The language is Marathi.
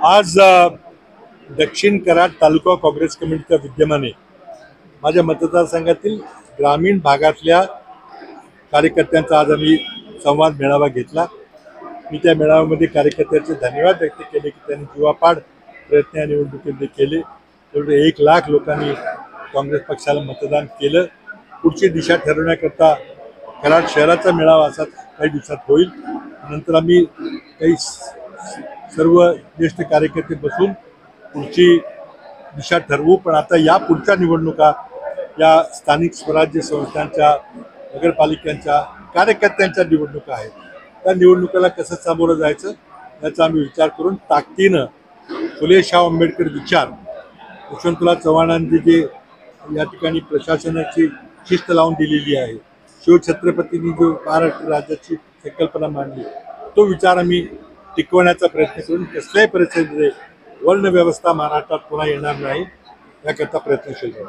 आज दक्षिण कराड तालुका काँग्रेस कमिटीच्या विद्यमाने माझ्या मतदारसंघातील ग्रामीण भागातल्या कार्यकर्त्यांचा आज आम्ही संवाद मेळावा घेतला। मी त्या मेळाव्यामध्ये कार्यकर्त्यांचे धन्यवाद व्यक्त केले की त्यांनी जीवापाड प्रयत्न या निवडणुकीमध्ये केले। तेवढे 1 लाख लोकांनी काँग्रेस पक्षाला मतदान केलं। पुढची दिशा ठरवण्याकरता कराड शहराचा मेळावा असा काही दिवसात होईल। नंतर आम्ही काही सर्व ज्येष्ठ कार्यकर्ते बसून पुढची दिशा ठरवू। पण आता या पुढच्या निवडणुका या स्थानिक स्वराज्य संस्थांच्या नगरपालिकांच्या कार्यकर्त्यांच्या निवडणुका आहेत। त्या निवडणुकाला कसं सामोरं जायचं याचा आम्ही विचार करून ताकदीनं फुले शाहू आंबेडकर विचार यशवंतराव चव्हाणांनी जे या ठिकाणी प्रशासनाची शिस्त लावून दिलेली आहे, शिवछत्रपतींनी जो महाराष्ट्र राज्याची संकल्पना मांडली, तो विचार आम्ही टिकवण्याचा प्रयत्न करून कसल्याही परिस्थितीमध्ये वर्ण व्यवस्था महाराष्ट्रात पुन्हा येणार नाही याकरता प्रयत्नशील राहू।